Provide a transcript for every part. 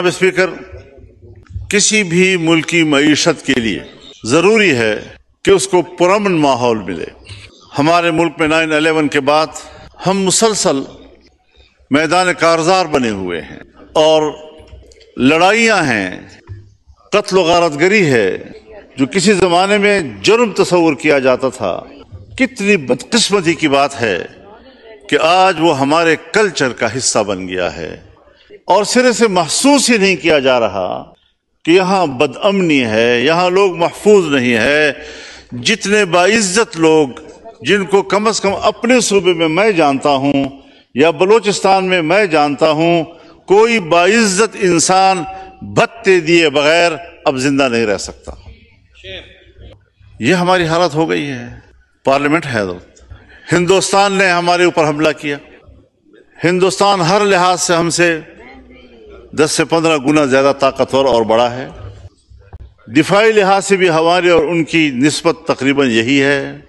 Speaker, किसी भी मुल्क की मईशत के लिए ज़रूरी है कि उसको पुरअमन माहौल मिले। हमारे मुल्क में 9/11 के बाद हम मुसलसल मैदान कारज़ार बने हुए हैं और लड़ाइयाँ हैं, कत्ल गारतगरी है, जो किसी ज़माने में जुर्म तस्वुर किया जाता था। कितनी बदकिस्मती की बात है कि आज वो हमारे कल्चर का हिस्सा बन गया है और सिरे से महसूस ही नहीं किया जा रहा कि यहाँ बदअमनी है, यहाँ लोग महफूज नहीं है। जितने बाइज्जत लोग जिनको कम से कम अपने सूबे में मैं जानता हूँ या बलूचिस्तान में मैं जानता हूँ, कोई बाइज्जत इंसान भत्ते दिए बगैर अब जिंदा नहीं रह सकता। ये हमारी हालत हो गई है। पार्लियामेंट है तो हिंदुस्तान ने हमारे ऊपर हमला किया। हिंदुस्तान हर लिहाज से हमसे 10 से 15 गुना ज्यादा ताकतवर और बड़ा है। दिफाई लिहाज से भी हमारी और उनकी निस्बत तकरीबन यही है।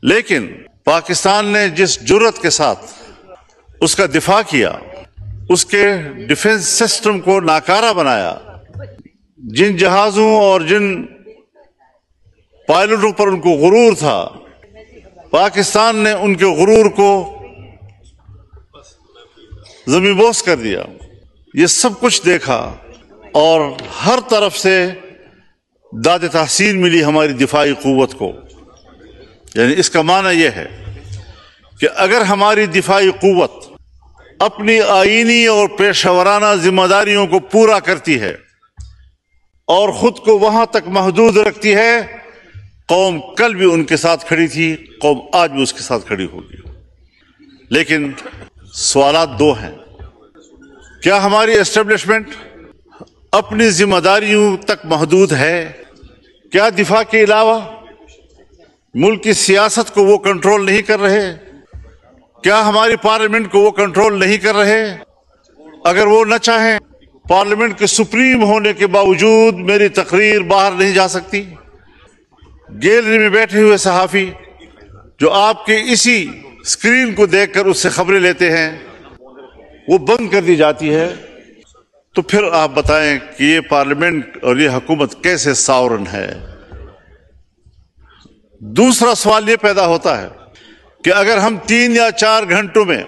लेकिन पाकिस्तान ने जिस जुर्रत के साथ उसका दिफा किया, उसके डिफेंस सिस्टम को नाकारा बनाया, जिन जहाजों और जिन पायलटों पर उनको गुरूर था, पाकिस्तान ने उनके गुरूर को ज़मींबोस कर दिया। ये सब कुछ देखा और हर तरफ से दाद तहसीन मिली हमारी दिफाई क़ुव्वत को। यानी इसका माना यह है कि अगर हमारी दिफाई क़ुव्वत अपनी आईनी और पेशेवराना जिम्मेदारियों को पूरा करती है और खुद को वहां तक महदूद रखती है, कौम कल भी उनके साथ खड़ी थी, कौम आज भी उसके साथ खड़ी होगी। लेकिन सवालात दो हैं। क्या हमारी एस्टेब्लिशमेंट अपनी जिम्मेदारियों तक महदूद है? क्या दिफा के अलावा मुल्क की सियासत को वो कंट्रोल नहीं कर रहे? क्या हमारी पार्लियामेंट को वो कंट्रोल नहीं कर रहे? अगर वो न चाहें, पार्लियामेंट के सुप्रीम होने के बावजूद मेरी तकरीर बाहर नहीं जा सकती। गैलरी में बैठे हुए सहाफी जो आपके इसी स्क्रीन को देखकर उससे खबरें लेते हैं, वो बंद कर दी जाती है। तो फिर आप बताएं कि ये पार्लियामेंट और ये हुकूमत कैसे सावरन है? दूसरा सवाल ये पैदा होता है कि अगर हम 3 या 4 घंटों में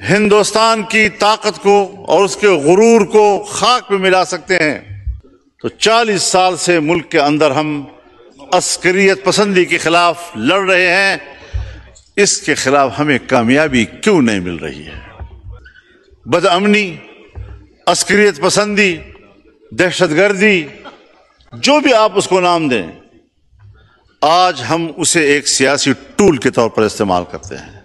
हिंदुस्तान की ताकत को और उसके गुरूर को खाक में मिला सकते हैं, तो 40 साल से मुल्क के अंदर हम अस्करियत पसंदी के खिलाफ लड़ रहे हैं। इसके खिलाफ हमें कामयाबी क्यों नहीं मिल रही है? बदअमनी, अस्करियत पसंदी, दहशतगर्दी, जो भी आप उसको नाम दें, आज हम उसे एक सियासी टूल के तौर पर इस्तेमाल करते हैं।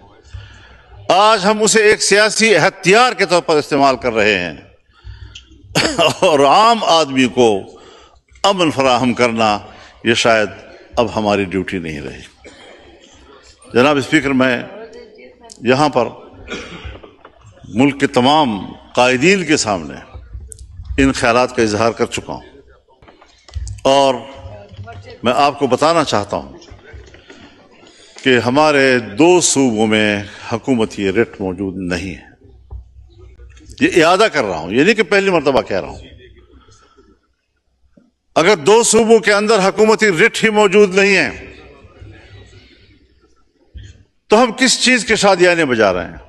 आज हम उसे एक सियासी हथियार के तौर पर इस्तेमाल कर रहे हैं और आम आदमी को अमन फराहम करना ये शायद अब हमारी ड्यूटी नहीं रही। जनाब स्पीकर, मैं यहाँ पर मुल्क के तमाम कायदीन के सामने इन ख्यालात का इजहार कर चुका हूँ और मैं आपको बताना चाहता हूँ कि हमारे 2 सूबों में हुकूमती रिट मौजूद नहीं है। ये इयादा कर रहा हूँ, ये नहीं कि पहली मर्तबा कह रहा हूँ। अगर 2 सूबों के अंदर हुकूमती रिट ही मौजूद नहीं है तो हम किस चीज के शादियाने बजा रहे हैं?